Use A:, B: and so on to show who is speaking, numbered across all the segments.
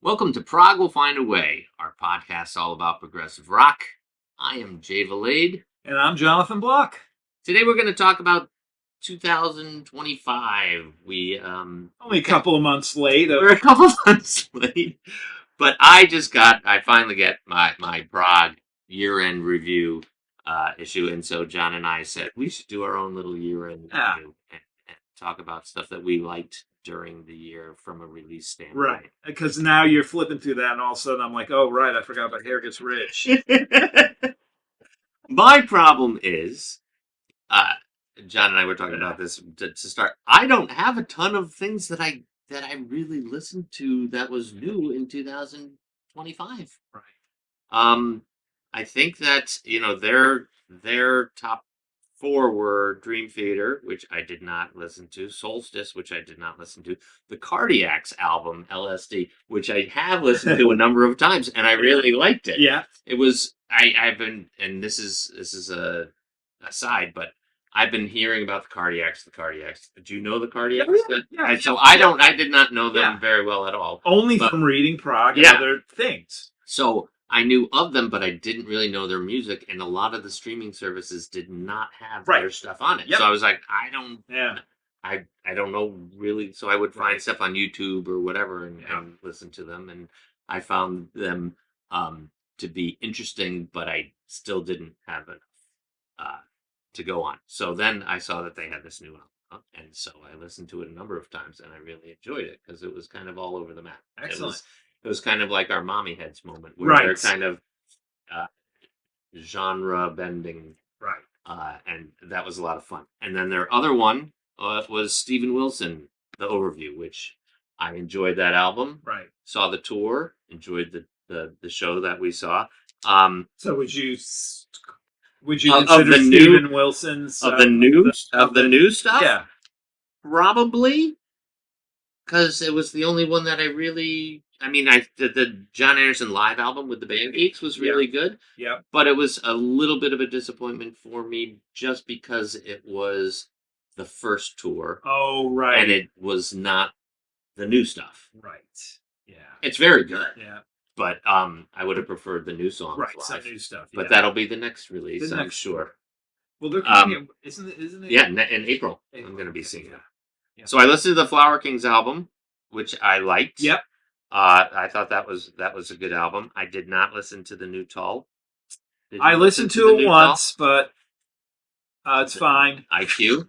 A: Welcome to Prog Will Find a Way, our podcast all about progressive rock. I am Jay Valade.
B: And I'm Jonathan Block.
A: Today we're going to talk about 2025.
B: Only a couple of months late.
A: We're a couple months late, but I finally get my Prog year-end review issue, and so John and I said we should do our own little year-end review and talk about stuff that we liked during the year from a release standpoint.
B: Right, because now you're flipping through that, and all of a sudden I'm like, oh, right, I forgot about Hair Gets Rich.
A: My problem is, John and I were talking about this to start. I don't have a ton of things that I really listened to that was new in 2025.
B: Right.
A: I think that their top four were Dream Theater, which I did not listen to, Solstice, which I did not listen to, the Cardiacs album, LSD, which I have listened to a number of times, and I really liked it.
B: Yeah.
A: It was, I've been, and this is a aside, but I've been hearing about the Cardiacs. Do you know the Cardiacs?
B: Yeah.
A: So I did not know them very well at all.
B: Only from reading Prog and other things.
A: So I knew of them, but I didn't really know their music, and a lot of the streaming services did not have their stuff on it. Yep. So I was like, I don't know really. So I would find stuff on YouTube or whatever and listen to them, and I found them to be interesting, but I still didn't have enough to go on. So then I saw that they had this new album, and so I listened to it a number of times, and I really enjoyed it because it was kind of all over the map.
B: Excellent.
A: It was kind of like our Mommy Heads moment, where they're kind of genre bending, and that was a lot of fun. And then their other one was Steven Wilson, The Overview, which I enjoyed that album.
B: Right.
A: Saw the tour, enjoyed the show that we saw.
B: So would you consider Steven Wilson's
A: of the new stuff?
B: Yeah,
A: probably, because it was the only one that I really. I mean, the John Anderson live album with the Band Geeks was really good.
B: Yeah.
A: But it was a little bit of a disappointment for me just because it was the first tour.
B: Oh, right.
A: And it was not the new stuff.
B: Right. Yeah.
A: It's very good.
B: Yeah.
A: But I would have preferred the new songs live.
B: Some new stuff.
A: But that'll be the next release, I'm sure.
B: Well, they're coming isn't it?
A: Yeah, in April. I'm going to be seeing it. Yeah. So I listened to the Flower Kings album, which I liked.
B: Yep.
A: I thought that was a good album. I did not listen to the new Tull.
B: I listened to it once, but it's fine.
A: IQ.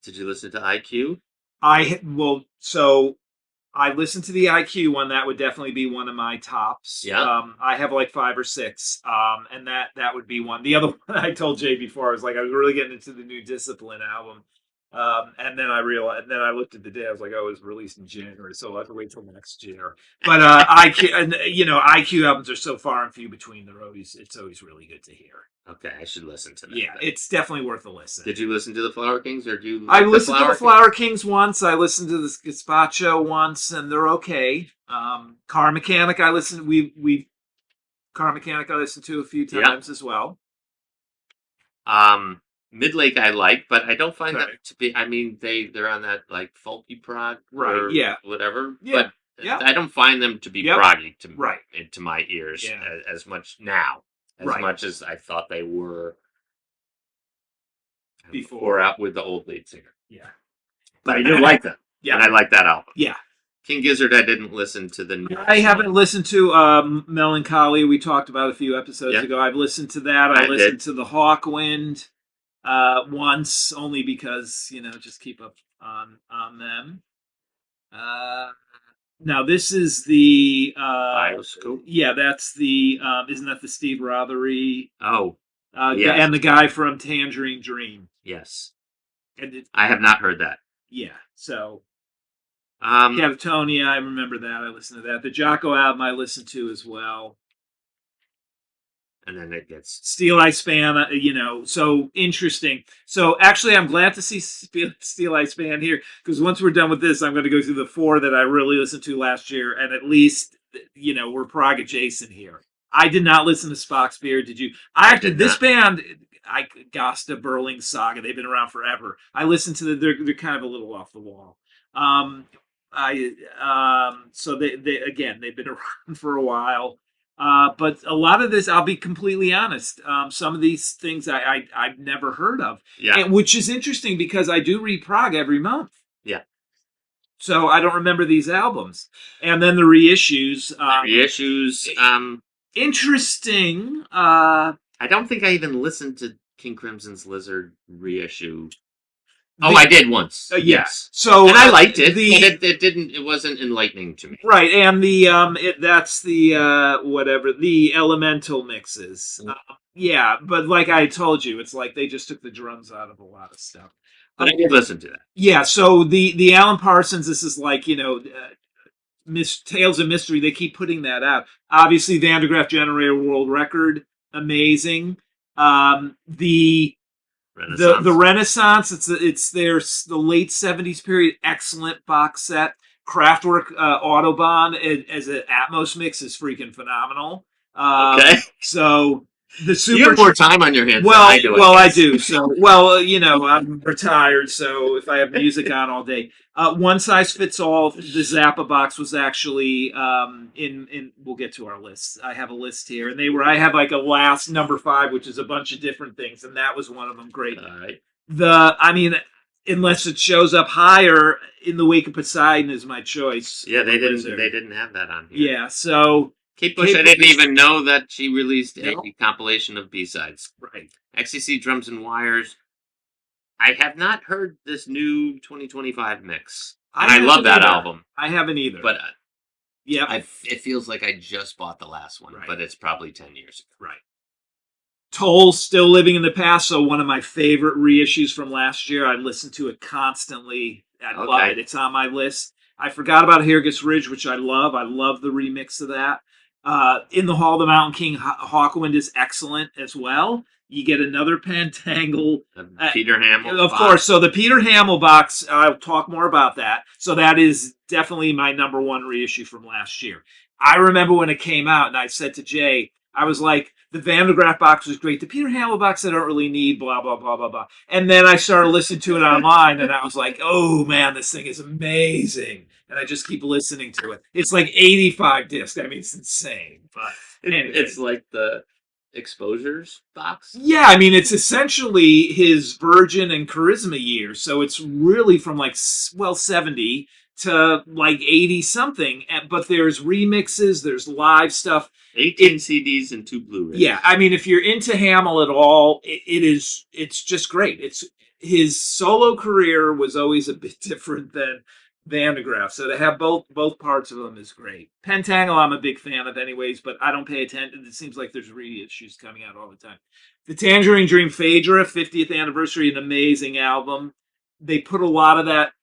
A: Did you listen to IQ?
B: So I listened to the IQ one. That would definitely be one of my tops.
A: Yeah.
B: I have like 5 or 6, and that would be one. The other one I told Jay before, I was really getting into the New Discipline album. And then I realized, and then I looked at the day. I was like, "Oh, it was released in January, so I'll have to wait till next year." But IQ, and IQ albums are so far and few between. It's always really good to hear.
A: Okay, I should listen to that.
B: Yeah, it's definitely worth a listen.
A: Did you listen to the Flower Kings, or do you?
B: I listened to the Flower Kings once. I listened to the Gazpacho once, and they're okay. Car Mechanic, I listened. Car Mechanic, I listened to a few times as well.
A: Midlake I like, but I don't find them to be. I mean, they're on that like folky prog, or whatever.
B: Yeah,
A: but I don't find them to be proggy to my ears as much now, much as I thought they were before out with the old lead singer.
B: Yeah,
A: but I do like them. Yeah, and I like that album.
B: Yeah.
A: King Gizzard, I didn't listen to the new
B: I haven't listened to Melancholy. We talked about a few episodes ago. I've listened to that. I listened to the Hawkwind once, only because just keep up on them. Now this is the
A: Bioscope.
B: Yeah, that's the isn't that the Steve Rothery?
A: Oh,
B: and the guy from Tangerine Dream.
A: Yes,
B: and
A: I have not heard that.
B: Yeah, so Catatonia, I remember that. I listened to that. The Jocko album I listened to as well.
A: And then it gets
B: Steel Eye Span, so interesting. So actually, I'm glad to see Steel Eye Span here, because once we're done with this, I'm going to go through the 4 that I really listened to last year, and at least, we're Prog adjacent here. I did not listen to Spock's Beer. Did you? This band, Gasta Berling Saga, they've been around forever. I listened to they're kind of a little off the wall. So they again they've been around for a while. But a lot of this, I'll be completely honest. Some of these things I've never heard of,
A: Yeah.
B: and which is interesting because I do read Prog every month.
A: Yeah.
B: So I don't remember these albums. And then the reissues.
A: Reissues.
B: Interesting.
A: I don't think I even listened to King Crimson's Lizard reissue. Oh, I did once.
B: Yes. So
A: and I liked it, but it didn't. It wasn't enlightening to me.
B: Right, and that's the whatever the elemental mixes. Yeah, but like I told you, it's like they just took the drums out of a lot of stuff.
A: But I did listen to that.
B: Yeah, so the Alan Parsons, this is like Tales of Mystery. They keep putting that out. Obviously, Van de Graaff Generator World Record, amazing. The Renaissance. It's the late '70s period. Excellent box set. Kraftwerk Autobahn as an Atmos mix is freaking phenomenal.
A: Okay.
B: So the super.
A: You have more time on your hands.
B: Well,
A: than I do,
B: I do. So, I'm retired, so if I have music on all day, One Size Fits All. The Zappa box was actually in. We'll get to our lists. I have a list here, and I have like a last number 5, which is a bunch of different things, and that was one of them. Great.
A: All right.
B: Unless it shows up higher, In the Wake of Poseidon is my choice.
A: Yeah, they didn't have that on here.
B: Yeah, so
A: Kate Bush, I didn't even know that she released a compilation of B-sides.
B: Right.
A: XTC Drums and Wires. I have not heard this new 2025 mix. And I love that album.
B: I haven't either.
A: But
B: yeah,
A: it feels like I just bought the last one, but it's probably 10 years ago.
B: Right. Toll, Still Living in the Past, so one of my favorite reissues from last year. I listen to it constantly. I love it. It's on my list. I forgot about Hargis Ridge, which I love. I love the remix of that. In the Hall of the Mountain King, Hawkwind is excellent as well. You get another Pentangle.
A: Peter Hamill.
B: Of course. So the Peter Hamill box, I'll talk more about that. So that is definitely my number 1 reissue from last year. I remember when it came out, and I said to Jay, I was like, the Van de Graaff box was great. The Peter Hamill box I don't really need, blah, blah, blah, blah, blah. And then I started listening to it online, and I was like, oh, man, this thing is amazing. And I just keep listening to it. It's like 85 discs. I mean, it's insane. But anyway.
A: It's like the Exposures box?
B: Yeah, I mean, it's essentially his Virgin and Charisma years. So it's really from 70 to 80 something. But there's remixes, there's live stuff.
A: 18 CDs and 2 Blu-rays.
B: Yeah, I mean, if you're into Hamill at all, it's just great. His solo career was always a bit different than Van de Graaff, so to have both parts of them is great. Pentangle, I'm a big fan of, anyways, but I don't pay attention. It seems like there's reissues coming out all the time. The Tangerine Dream Phaedra 50th anniversary, an amazing album. They put a lot of that.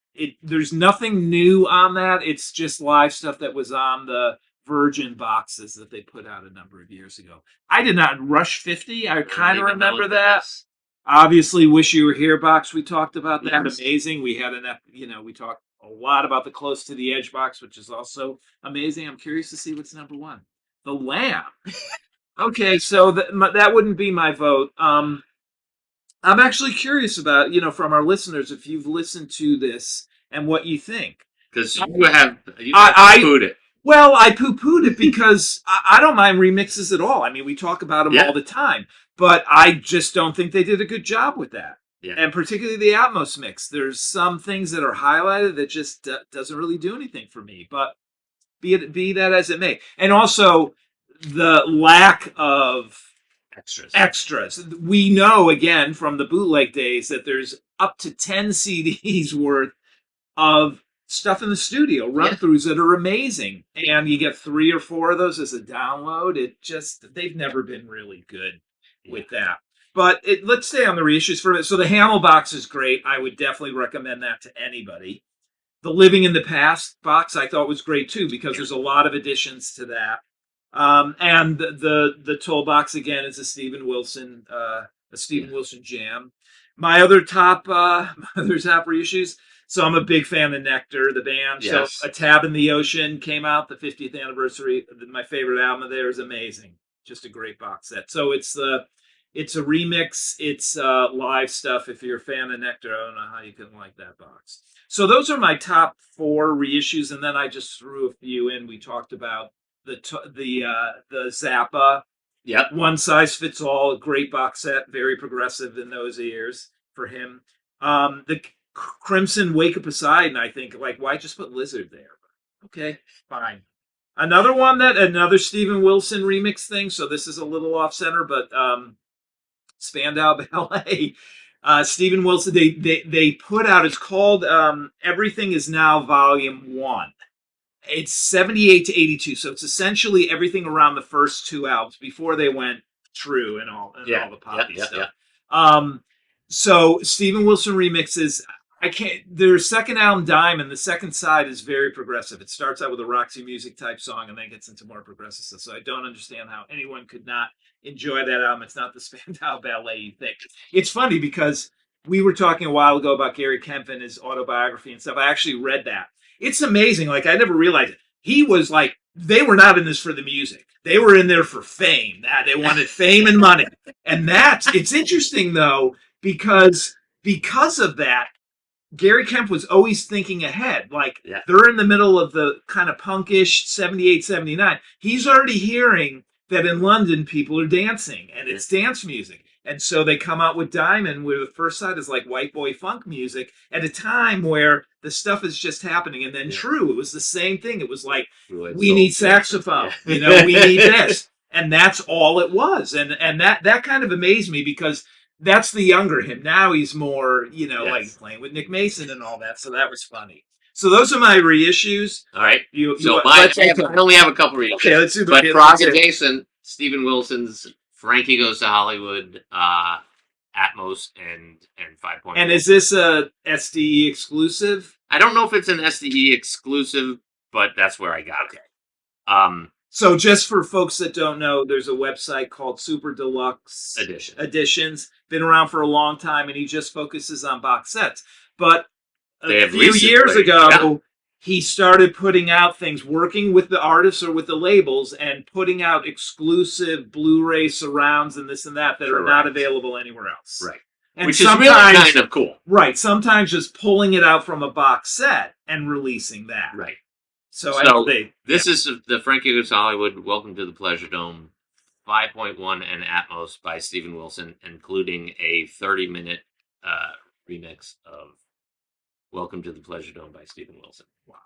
B: There's nothing new on that. It's just live stuff that was on the Virgin boxes that they put out a number of years ago. I did not Rush 50. I kind of remember that. Obviously, Wish You Were Here box. We talked about that. Yes. Amazing. We had we talked a lot about the Close to the Edge box, which is also amazing. I'm curious to see what's number 1. The Lamb. Okay, so that wouldn't be my vote. I'm actually curious about, from our listeners, if you've listened to this and what you think.
A: Because you have poo-pooed it.
B: Well, I poo-pooed it because I don't mind remixes at all. I mean, we talk about them all the time. But I just don't think they did a good job with that. Yeah. And particularly the Atmos mix. There's some things that are highlighted that just doesn't really do anything for me. But be that as it may. And also the lack of extras. We know, again, from the bootleg days that there's up to 10 CDs worth of stuff in the studio, run-throughs that are amazing. And you get 3 or 4 of those as a download. They've never been really good with that. But let's stay on the reissues for a minute. So the Hamill box is great. I would definitely recommend that to anybody. The Living in the Past box I thought was great too, because there's a lot of additions to that. And the Toll box again is a Steven Wilson Wilson jam. My other top reissues. So I'm a big fan of Nectar, the band. Yes. So A Tab in the Ocean came out, the 50th anniversary. My favorite album of theirs is amazing. Just a great box set. So it's the It's a remix. It's live stuff. If you're a fan of Nectar, I don't know how you can like that box. So those are my top 4 reissues, and then I just threw a few in. We talked about the Zappa.
A: Yep.
B: One size fits all. A great box set. Very progressive in those years for him. The Crimson Wake Up Aside, and I think like why just put Lizard there? Okay, fine. Another Steven Wilson remix thing. So this is a little off center, but Spandau Ballet. Steven Wilson. They put out. It's called Everything Is Now Volume 1. It's 78 to 82, so it's essentially everything around the first 2 albums before they went true and all the poppy stuff. So Steven Wilson remixes. I can't. Their second album, Diamond, the second side is very progressive. It starts out with a Roxy Music type song and then gets into more progressive stuff. So I don't understand how anyone could not enjoy that album. It's not the Spandau Ballet you think. It's funny because we were talking a while ago about Gary Kemp and his autobiography and stuff. I actually read that. It's amazing. Like I never realized it. He was like, they were not in this for the music. They were in there for fame. They wanted fame and money. And it's interesting though, because of that, Gary Kemp was always thinking ahead. Like they're in the middle of the kind of punkish 78, 79. He's already hearing that in London people are dancing and it's dance music. And so they come out with Diamond, where the first side is like white boy funk music at a time where the stuff is just happening. And then True, it was the same thing. It was like, we need saxophone, we need this. And that's all it was. And that kind of amazed me because that's the younger him. Now he's more, like playing with Nick Mason and all that. So that was funny. So those are my reissues.
A: All right. I only have a couple reissues. Okay, let's do the. But Prog Magazine, Steven Wilson's Frankie Goes to Hollywood, Atmos, and 5.1.
B: And is this a SDE exclusive?
A: I don't know if it's an SDE exclusive, but that's where I got it.
B: So just for folks that don't know, there's a website called Super Deluxe Editions. Been around for a long time, and he just focuses on box sets. But a few years ago, he started putting out things, working with the artists or with the labels, and putting out exclusive Blu-ray surrounds and this and that are not available anywhere else.
A: Right. And which is really kind of cool.
B: Right. Sometimes just pulling it out from a box set and releasing that.
A: Right.
B: So
A: this is the Frankie Goes to Hollywood, Welcome to the Pleasure Dome, 5.1 and Atmos by Steven Wilson, including a 30-minute remix of Welcome to the Pleasure Dome by Steven Wilson. Wow.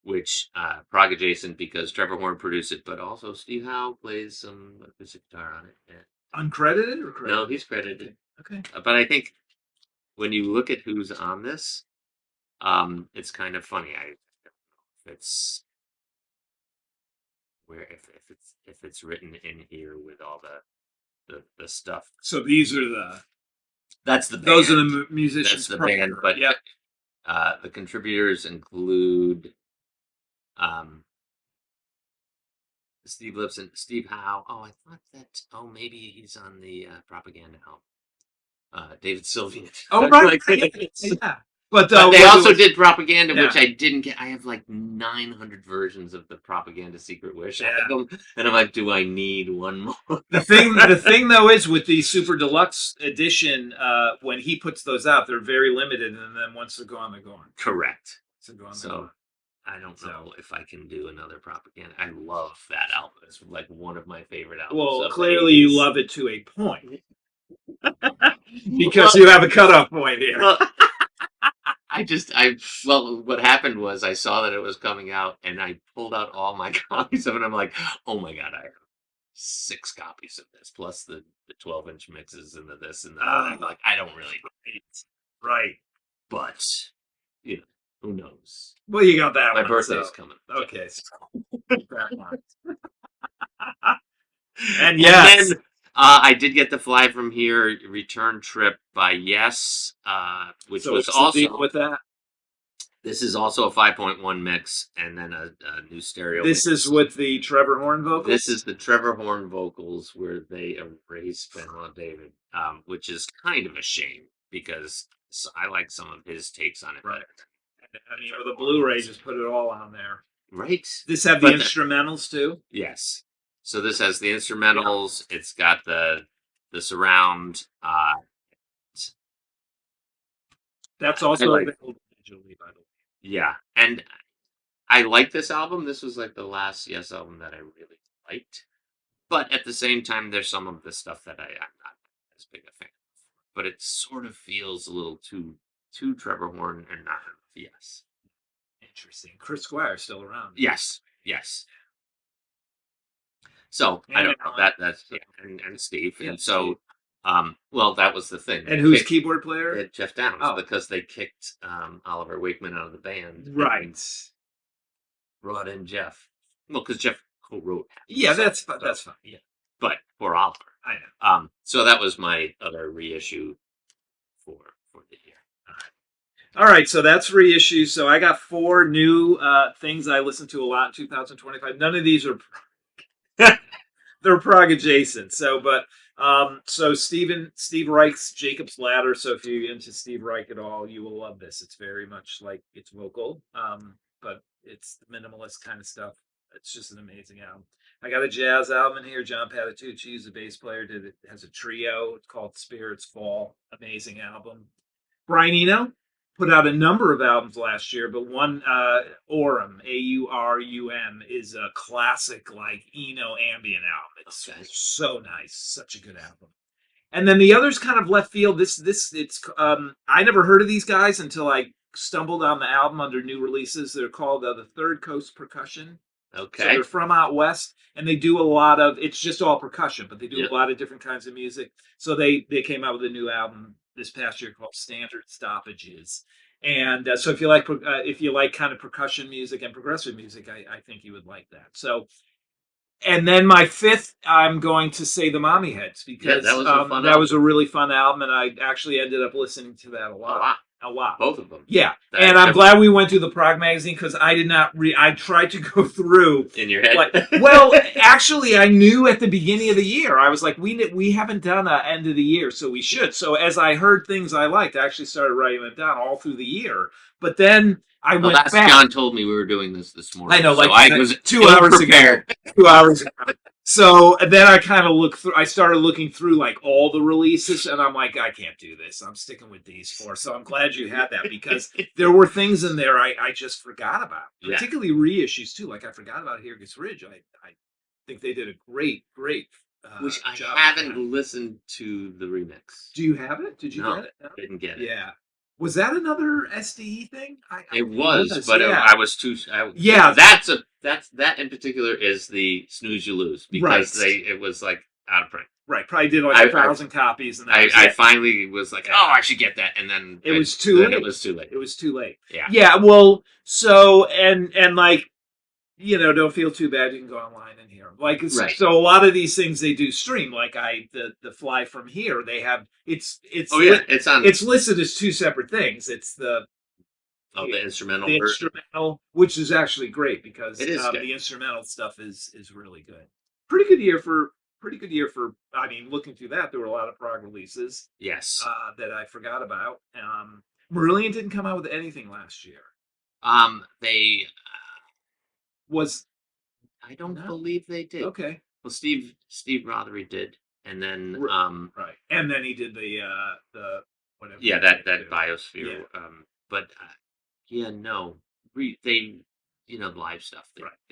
A: Which Prog Adjacent, because Trevor Horn produced it, but also Steve Howe plays some acoustic guitar on it. And
B: uncredited or credited?
A: No, he's credited.
B: Okay.
A: But I think when you look at who's on this, it's kind of funny. If it's written in here with all the stuff.
B: So these are
A: that's the band.
B: Those are the musicians.
A: That's the band, but the contributors include Steve Lipson, Steve Howe. Oh, I thought that. Oh, maybe he's on the Propaganda album. David Sylvian.
B: Oh, right. Yeah. But
A: they also did Propaganda, which I didn't get. I have like 900 versions of the Propaganda Secret Wish album, and I'm like, do I need one more?
B: The thing though is with the Super Deluxe Edition, when he puts those out, they're very limited, and then once they're gone, they're gone.
A: Correct. So I don't know if I can do another Propaganda. I love that album. It's like one of my favorite albums.
B: Well, clearly you love it to a point, because you have a cutoff point here.
A: Well, what happened was I saw that it was coming out and I pulled out all my copies of it. And I'm like, oh my God, I have 6 copies of this, plus the 12-inch mixes and the this and that. I'm like, I don't really need it.
B: Right.
A: But, who knows?
B: Well, you got that
A: my birthday's coming.
B: Okay.
A: And then I did get the Fly From Here return trip by Yes, which was also
B: with that.
A: This is also a 5.1 mix, and then a new stereo.
B: This is with the Trevor Horn vocals.
A: This is the Trevor Horn vocals where they erase Benoit David, which is kind of a shame because I like some of his takes on it better.
B: I mean, with the Blu-ray, just put it all on there.
A: Right.
B: This have the instrumentals too?
A: Yes. So this has the instrumentals. It's got the the surround.
B: That's also available digitally, by the way.
A: Yeah, and I like this album. This was like the last Yes album that I really liked. But at the same time, there's some of the stuff that I'm not as big a fan of. But it sort of feels a little too Trevor Horn and not enough Yes.
B: Interesting. Chris Squire's still around.
A: Yes, yes. So I don't know that's and Steve, and so well that was the thing.
B: And who's keyboard player?
A: Jeff Downs, because they kicked Oliver Wakeman out of the band,
B: right?
A: Brought in Jeff. Well, because Jeff co-wrote.
B: Yeah, that's fine. Yeah,
A: but for Oliver,
B: I know.
A: So that was my other reissue for the year.
B: All right, so that's reissues. So I got 4 new things I listened to a lot in 2025. None of these are they're prog adjacent. So, but so Steve Reich's Jacob's Ladder. So if you're into Steve Reich at all, you will love this. It's very much like it's vocal, but it's the minimalist kind of stuff. It's just an amazing album. I got a jazz album in here. John Patitucci, who's a bass player, did it. Has a trio. It's called Spirits Fall. Amazing album. Brian Eno put out a number of albums last year, but one, Aurum, Aurum, is a classic, like, Eno ambient album. It's so nice. Such a good album. And then the others kind of left field. I never heard of these guys until I stumbled on the album under new releases. They're called the Third Coast Percussion.
A: Okay.
B: So they're from out west, and they do a lot of, it's just all percussion, but they do a lot of different kinds of music. So they came out with a new album this past year called Standard Stoppages. And so if you like kind of percussion music and progressive music, I think you would like that. So, and then my 5th, I'm going to say the Mommy Heads, because that was a really fun album, and I actually ended up listening to that a lot.
A: Both of them.
B: Yeah. And I'm glad we went through the Prog Magazine, because I did not I tried to go through
A: in your head.
B: Well, actually I knew at the beginning of the year. I was like, we haven't done an end of the year, so we should. So as I heard things I liked, I actually started writing them down all through the year. But then I went back.
A: John told me we were doing this morning.
B: I know, like,
A: so I was
B: 2 hours ago. 2 hours ago. So then I kind of I started looking through like all the releases, and I'm like, I can't do this. I'm sticking with these 4. So I'm glad you had that, because there were things in there I just forgot about, particularly reissues too. Like I forgot about Here Gets Ridge. I think they did a great
A: which I
B: job.
A: haven't listened to the remix.
B: Do you have it? Did you get it?
A: No, didn't get it.
B: Yeah. Was that another SDE thing?
A: It was, but I was too. That in particular is the Snooze You Lose, because it was like out of print.
B: Right, probably did like 1,000 copies, and
A: I finally was like, oh, I should get that, and then
B: it was too late.
A: It was too late.
B: It was too late.
A: Yeah.
B: Yeah. Well, so and like, don't feel too bad. You can go online and hear them. Like, so a lot of these things they do stream. Like the Fly From Here, they have it's
A: it's on.
B: It's listed as 2 separate things. It's the
A: instrumental
B: version. Instrumental, which is actually great, because
A: it is
B: the instrumental stuff is really good. Pretty good year for. I mean, looking through that, there were a lot of prog releases.
A: Yes.
B: That I forgot about. Marillion didn't come out with anything last year.
A: They
B: was.
A: I don't believe they did.
B: Okay.
A: Well, Steve Rothery did, and then
B: right, and then he did the whatever.
A: Yeah, that Biosphere. Yeah. But no, they live stuff.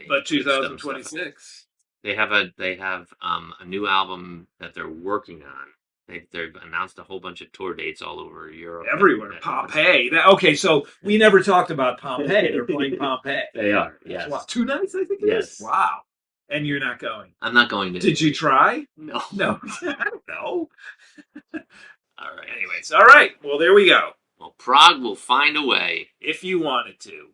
B: But 2026.
A: They have a new album that they're working on. They've announced a whole bunch of tour dates all over Europe.
B: Everywhere. Pompeii. Okay, so we never talked about Pompeii. They're playing Pompeii.
A: They are, yes.
B: Wow. 2 nights, I think it is? Wow. And you're not going?
A: I'm not going to.
B: Did you try?
A: No.
B: No. I don't know.
A: All right.
B: Anyways, all right. Well, there we go.
A: Well, Prog will find a way.
B: If you wanted to.